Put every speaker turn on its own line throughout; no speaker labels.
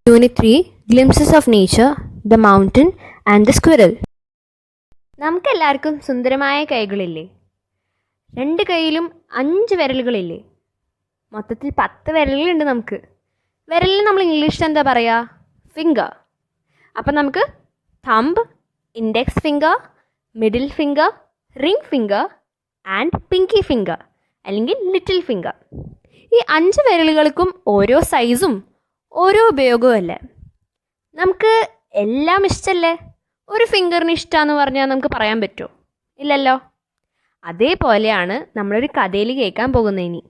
Unit 3 Glimpses of Nature, the Mountain and the Squirrel. നമുക്കെല്ലാവർക്കും സുന്ദരമായ കൈകളില്ലേ? 2 കൈയിലും 5 വിരലുകളില്ലേ? മൊത്തത്തിൽ 10 വിരലുകളുണ്ട് നമുക്ക്. വിരലിന് നമ്മൾ ഇംഗ്ലീഷിൽ എന്താ പറയുക? ഫിംഗർ. അപ്പം നമുക്ക് thumb, index finger, middle finger, ring finger and Pinky finger അല്ലെങ്കിൽ ലിറ്റിൽ ഫിംഗർ. ഈ 5 വിരലുകൾക്കും ഓരോ സൈസും ഓരോ ഉപയോഗമല്ലേ? നമുക്ക് എല്ലാം ഇഷ്ടമല്ലേ? ഒരു ഫിംഗറിന് ഇഷ്ടമാണെന്ന് പറഞ്ഞാൽ നമുക്ക് പറയാൻ പറ്റുമോ? ഇല്ലല്ലോ. അതേപോലെയാണ് നമ്മളൊരു കഥയിൽ കേൾക്കാൻ പോകുന്നത് ഇനി.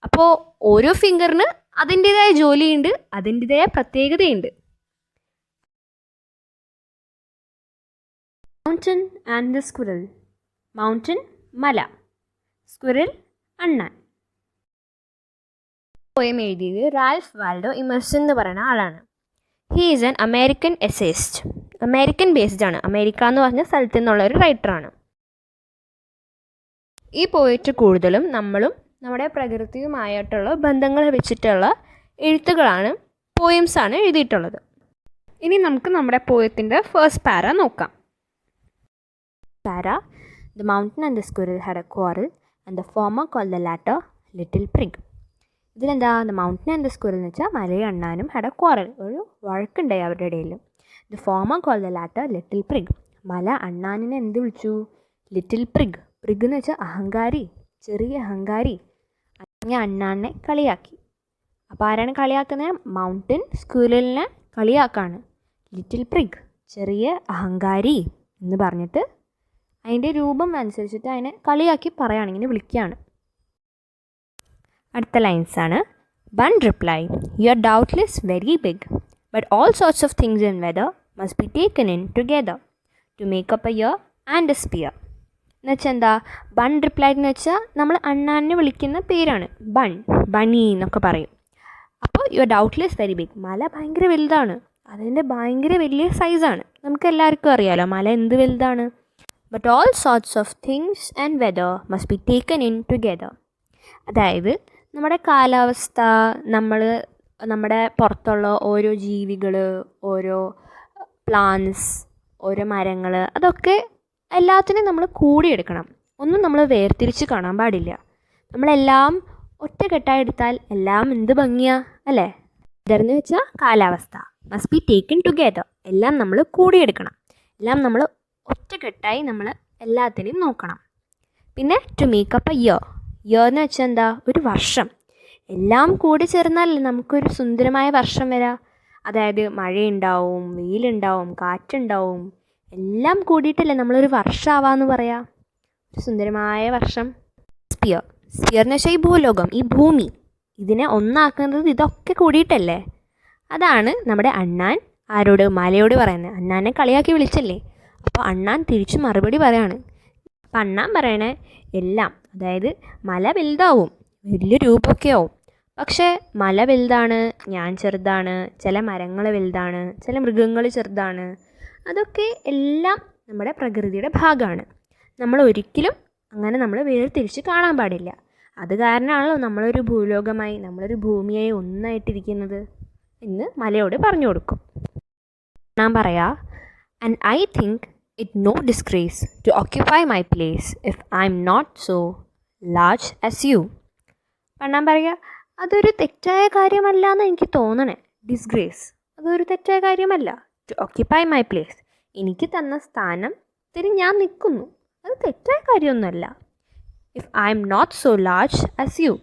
അപ്പോൾ ഓരോ ഫിംഗറിന് അതിൻ്റേതായ ജോലിയുണ്ട്, അതിൻ്റേതായ പ്രത്യേകതയുണ്ട്. Mountain and the squirrel. Mountain മല, സ്ക്വിറൽ അണ്ണാൻ. പോയം എഴുതിയത് റാൽഫ് വാൽഡോ ഇമേഴ്സൺ എന്ന് പറയുന്ന ആളാണ്. He is an American essayist. American based ആണ്. അമേരിക്ക എന്ന് പറഞ്ഞ സ്ഥലത്തു നിന്നുള്ള ഒരു റൈറ്ററാണ്. ഈ പോയറ്റ് കൂടുതലും നമ്മളും നമ്മുടെ പ്രകൃതിയുമായിട്ടുള്ള ബന്ധങ്ങൾ വെച്ചിട്ടുള്ള എഴുത്തുകളാണ്, പോയംസാണ് എഴുതിയിട്ടുള്ളത്. ഇനി നമുക്ക് നമ്മുടെ പോയത്തിൻ്റെ ഫസ്റ്റ് പാര നോക്കാം. പാര: The mountain and the squirrel had a quarrel, and the former called the latter little prig. ഇതിലെന്താ? The mountain and the squirrel എന്ന് വെച്ചാൽ മലയും അണ്ണാനും ഹാഡ് എ ക്വാറൽ, ഒരു വഴക്കുണ്ടായി അവരുടെ ഇടയിൽ. The former call the latter little prig. മല അണ്ണാനിനെ എന്ത് വിളിച്ചു? ലിറ്റിൽ പ്രിഗ്. പ്രിഗ് എന്ന് വെച്ചാൽ അഹങ്കാരി, ചെറിയ അഹങ്കാരി. അങ്ങനെ അണ്ണാനെ കളിയാക്കി. അപ്പോൾ ആരാണ് കളിയാക്കുന്നത്? മൗണ്ടൻ സ്ക്വിറലിനെ കളിയാക്കാണ്. ലിറ്റിൽ പ്രിഗ്, ചെറിയ അഹങ്കാരി എന്ന് പറഞ്ഞിട്ട് അതിൻ്റെ രൂപം അനുസരിച്ചിട്ട് അതിനെ കളിയാക്കി പറയുകയാണ്, ഇങ്ങനെ വിളിക്കുകയാണ്. അടുത്ത ലൈൻസാണ്. Bun replied, "You are doubtless very big, but all sorts of things in weather must be taken in together to make up a year and a spear." എന്നുവെച്ചാൽ എന്താ? ബൺ റിപ്ലൈഡ് എന്ന് വെച്ചാൽ നമ്മൾ അണ്ണാനെ വിളിക്കുന്ന പേരാണ്. ബൺ, ബണി എന്നൊക്കെ പറയും. അപ്പോൾ you are doubtless very big. മല ഭയങ്കര വലുതാണ്, അതിൻ്റെ ഭയങ്കര വലിയ സൈസാണ്. നമുക്ക് എല്ലാവർക്കും അറിയാമല്ലോ മല എന്ത് വലുതാണ്. But all sorts of things and whether must be taken in together. അതായത് നമ്മുടെ കാലാവസ്ഥ, നമ്മുടെ പുറത്തുള്ള ഓരോ ജീവികൾ, ഓരോ പ്ലാന്റ്സ്, ഓരോ മരങ്ങൾ, അതൊക്കെ എല്ലാത്തിനും നമ്മൾ കൂടിയെടുക്കണം. ഒന്നും നമ്മൾ വേർതിരിച്ച് കാണാൻ പാടില്ല. നമ്മളെല്ലാം ഒറ്റക്കെട്ടായി എടുത്താൽ എല്ലാം എന്ത് ഭംഗിയാ അല്ലേ? ഇതെന്ന് വെച്ചാൽ കാലാവസ്ഥ. Must be taken together. എല്ലാം നമ്മൾ കൂടിയെടുക്കണം. എല്ലാം നമ്മൾ ഒറ്റക്കെട്ടായി നമ്മൾ എല്ലാത്തിനെയും നോക്കണം. പിന്നെ to make up a year. Year എന്ന് വെച്ചാൽ എന്താ? ഒരു വർഷം. എല്ലാം കൂടി ചേർന്നാലല്ലേ നമുക്കൊരു സുന്ദരമായ വർഷം വരാം. അതായത് മഴയുണ്ടാവും, വെയിലുണ്ടാവും, കാറ്റുണ്ടാവും, എല്ലാം കൂടിയിട്ടല്ലേ നമ്മളൊരു വർഷമാവാന്ന് പറയാം. ഒരു സുന്ദരമായ വർഷം. സ്പിയർ. സ്പിയർ എന്ന് വെച്ചാൽ ഈ ഭൂലോകം, ഈ ഭൂമി, ഇതിനെ ഒന്നാക്കുന്നത് ഇതൊക്കെ കൂടിയിട്ടല്ലേ. അതാണ് നമ്മുടെ അണ്ണാൻ ആരോട്? മലയോട് പറയുന്നത്. അണ്ണാനെ കളിയാക്കി വിളിച്ചല്ലേ, അപ്പോൾ അണ്ണാൻ തിരിച്ച് മറുപടി പറയാണ്. അപ്പം അണ്ണാൻ പറയണേ എല്ലാം, അതായത് മല വലുതാവും, വലിയ രൂപമൊക്കെ ആവും, പക്ഷേ മല വലുതാണ്, ഞാൻ ചെറുതാണ്, ചില മരങ്ങൾ വലുതാണ്, ചില മൃഗങ്ങൾ ചെറുതാണ്. അതൊക്കെ എല്ലാം നമ്മുടെ പ്രകൃതിയുടെ ഭാഗമാണ്. നമ്മൾ ഒരിക്കലും അങ്ങനെ നമ്മൾ വേർതിരിച്ച് കാണാൻ പാടില്ല. അത് കാരണമാണല്ലോ നമ്മളൊരു ഭൂലോകമായി, നമ്മളൊരു ഭൂമിയായി ഒന്നായിട്ടിരിക്കുന്നത് എന്ന് മലയോട് പറഞ്ഞു കൊടുക്കും. ഞാൻ പറയാ, and I think it no disgrace to occupy my place if I'm not so large as you. പണ്ണാൻ പറയുക, അതൊരു തെറ്റായ കാര്യമല്ല എന്ന് എനിക്ക് തോന്നണേ. ഡിസ്ഗ്രേസ്, അതൊരു തെറ്റായ കാര്യമല്ല. ടു ഓക്യുപ്പൈ മൈ പ്ലേസ്, എനിക്ക് തന്ന സ്ഥാനത്തിന് ഞാൻ നിൽക്കുന്നു, അത് തെറ്റായ കാര്യമൊന്നുമല്ല. If I am not so large as you,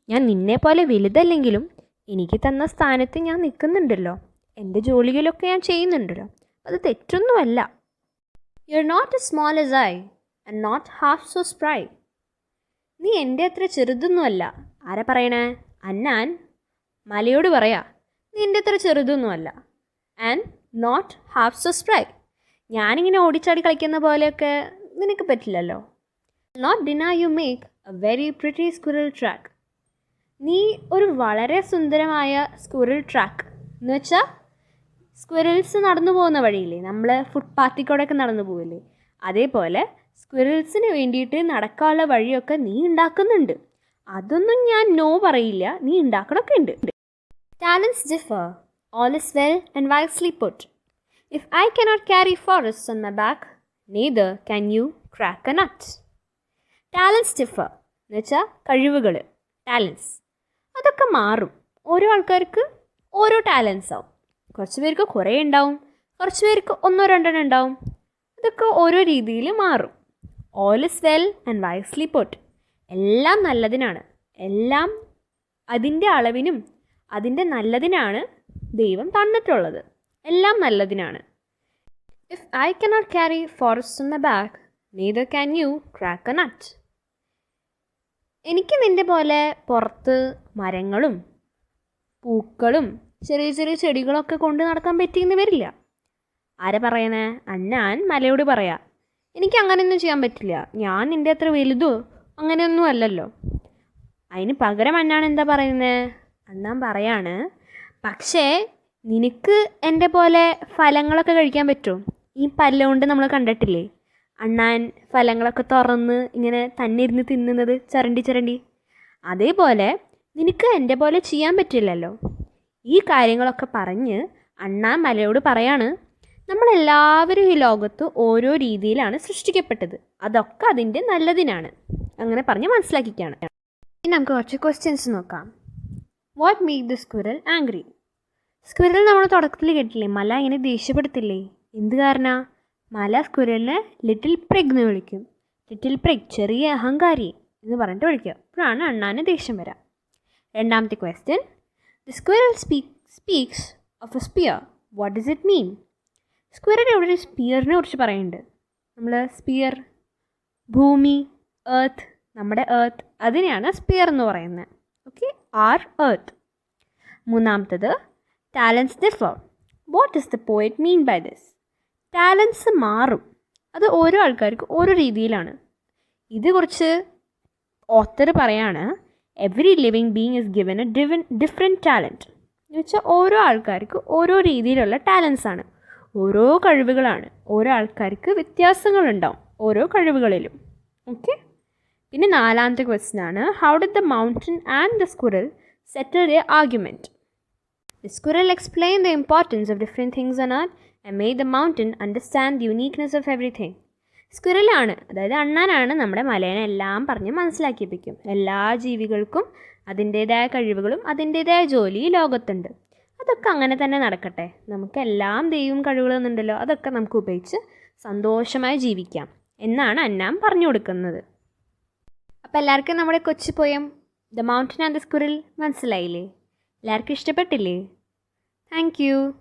ഞാൻ നിന്നെ പോലെ വലുതല്ലെങ്കിലും എനിക്ക് തന്ന സ്ഥാനത്ത് ഞാൻ നിൽക്കുന്നുണ്ടല്ലോ, എൻ്റെ ജോലികളൊക്കെ ഞാൻ ചെയ്യുന്നുണ്ടല്ലോ, അത് തെറ്റൊന്നുമല്ല. You're not as small as I and not half so spry. നീ എൻ്റെ അത്ര ചെറുതൊന്നുമല്ല. ആരാ പറയണേ? അണ്ണാൻ മലയോട് പറയാ, നീ എൻ്റെ അത്ര ചെറുതൊന്നുമല്ല. And not half so spry, ഞാനിങ്ങനെ ഓടിച്ചാടി കളിക്കുന്ന പോലെയൊക്കെ നിനക്ക് പറ്റില്ലല്ലോ. Not deny you make a very pretty squirrel track. നീ ഒരു വളരെ സുന്ദരമായ സ്ക്വിറൽ ട്രാക്ക് എന്ന് വെച്ചാൽ സ്ക്വിറൽസ് നടന്നു പോകുന്ന വഴിയില്ലേ, നമ്മൾ ഫുട്പാത്തിൽ കൂടെയൊക്കെ നടന്നു പോകില്ലേ, അതേപോലെ സ്ക്വിറൽസിന് വേണ്ടിയിട്ട് നടക്കാനുള്ള വഴിയൊക്കെ നീ ഉണ്ടാക്കുന്നുണ്ട്. അതൊന്നും ഞാൻ നോ പറയില്ല, നീ ഉണ്ടാക്കണമൊക്കെ ഉണ്ട്. Talents differ, All is well and wisely put. If I cannot carry forests on my back, neither can you crack a nut. Talents differ. എന്നുവെച്ചാൽ കഴിവുകൾ, ടാലൻസ് അതൊക്കെ മാറും. ഓരോ ആൾക്കാർക്ക് ഓരോ ടാലൻസ് ആവും. കുറച്ച് പേർക്ക് കുറേ ഉണ്ടാവും, കുറച്ച് പേർക്ക് ഒന്നോ രണ്ടെണ്ണം ഉണ്ടാവും. അതൊക്കെ ഓരോ രീതിയിൽ മാറും. All is well and wisely put. എല്ലാം നല്ലതിനാണ്. എല്ലാം അതിൻ്റെ അളവിനും അതിൻ്റെ നല്ലതിനാണ് ദൈവം തന്നിട്ടുള്ളത്. എല്ലാം നല്ലതിനാണ്. If I cannot carry forest on my back, neither can you crack a nut. എനിക്ക് നിൻ്റെ പോലെ പുറത്ത് മരങ്ങളും പൂക്കളും ചെറിയ ചെറിയ ചെടികളൊക്കെ കൊണ്ട് നടക്കാൻ പറ്റിയെന്ന് വരില്ല. ആരെ പറയണേ? അണ്ണാൻ മലയോട് പറയാ, എനിക്ക് അങ്ങനെയൊന്നും ചെയ്യാൻ പറ്റില്ല, ഞാൻ നിൻ്റെ അത്ര വലുതോ അങ്ങനെയൊന്നും അല്ലല്ലോ. അതിന് പകരം അണ്ണാൻ എന്താ പറയുന്നത്? അണ്ണാൻ പറയാണ്, പക്ഷേ നിനക്ക് എൻ്റെ പോലെ ഫലങ്ങളൊക്കെ കഴിക്കാൻ പറ്റുമോ? ഈ പല്ലുകൊണ്ട് നമ്മൾ കണ്ടിട്ടില്ലേ അണ്ണാൻ ഫലങ്ങളൊക്കെ തുറന്ന് ഇങ്ങനെ തന്നെ ഇരുന്ന് തിന്നുന്നത്, ചരണ്ടി. അതേപോലെ നിനക്ക് എൻ്റെ പോലെ ചെയ്യാൻ പറ്റില്ലല്ലോ. ഈ കാര്യങ്ങളൊക്കെ പറഞ്ഞ് അണ്ണാൻ മലയോട് പറയാണ്, നമ്മളെല്ലാവരും ഈ ലോകത്ത് ഓരോ രീതിയിലാണ് സൃഷ്ടിക്കപ്പെട്ടത്, അതൊക്കെ അതിൻ്റെ നല്ലതിനാണ്. അങ്ങനെ പറഞ്ഞ് മനസ്സിലാക്കിക്കാണ്. ഇനി നമുക്ക് കുറച്ച് ക്വസ്റ്റ്യൻസ് നോക്കാം. What make the squirrel angry? Squirrel നമ്മൾ തുടക്കത്തിൽ കേട്ടില്ലേ, മല ഇങ്ങനെ ദേഷ്യപ്പെടുത്തില്ലേ? എന്ത് കാരണ? മല സ്ക്വിറലിനെ ലിറ്റിൽ പ്രിഗ് എന്ന് വിളിക്കും. ലിറ്റിൽ പ്രിഗ്, ചെറിയ അഹങ്കാരി എന്ന് പറഞ്ഞിട്ട് വിളിക്കുക. അപ്പോഴാണ് അണ്ണാന് ദേഷ്യം വരാം. രണ്ടാമത്തെ question, the squirrel speaks of a spear. What does it mean? Squirrel ഇവിടെ ഒരു സ്പിയറിനെ കുറിച്ച് പറയുന്നുണ്ട്. നമ്മൾ സ്പിയർ, ഭൂമി, എർത്ത്, നമ്മുടെ എർത്ത്, അതിനെയാണ് സ്പിയർ എന്ന് പറയുന്നത്. Okay, or earth. മൂന്നാമത്തത്, talents differ. What does the poet mean by this? Talents മാറും, അത് ഓരോ ആൾക്കാർക്ക് ഓരോ രീതിയിലാണ്. ഇതേക്കുറിച്ച് ഓത്തർ പറയാണ്, every living being is given a different talent. എന്ന് വെച്ചാൽ ഓരോ ആൾക്കാർക്ക് ഓരോ രീതിയിലുള്ള ടാലൻസ് ആണ്, ഓരോ കഴിവുകളാണ്. ഓരോ ആൾക്കാർക്ക് വ്യത്യാസങ്ങളുണ്ടാവും ഓരോ കഴിവുകളിലും. ഓക്കെ, പിന്നെ നാലാമത്തെ ക്വസ്റ്റ്യൻ ആണ്, how did the mountain and the squirrel settle their argument? The squirrel explained the importance of different things on earth and made the mountain understand the uniqueness of everything. സ്ക്വിറലാണ്, അതായത് അണ്ണാനാണ്, നമ്മുടെ മലേനെ എല്ലാം പറഞ്ഞ് മനസ്സിലാക്കിപ്പിക്കും. എല്ലാ ജീവികൾക്കും അതിൻ്റേതായ കഴിവുകളും അതിൻ്റേതായ ജോലി ലോകത്തുണ്ട്. അതൊക്കെ അങ്ങനെ തന്നെ നടക്കട്ടെ. നമുക്കെല്ലാം ദൈവം കഴിവുകൾ തന്നിട്ടുണ്ടല്ലോ, അതൊക്കെ നമുക്ക് ഉപയോഗിച്ച് സന്തോഷമായി ജീവിക്കാം എന്നാണ് അണ്ണാൻ പറഞ്ഞു കൊടുക്കുന്നത്. അപ്പോൾ എല്ലാവർക്കും നമ്മുടെ കൊച്ചു poem the mountain and the squirrel മനസ്സിലായില്ലേ? എല്ലാവർക്കും ഇഷ്ടപ്പെട്ടില്ലേ? Thank U.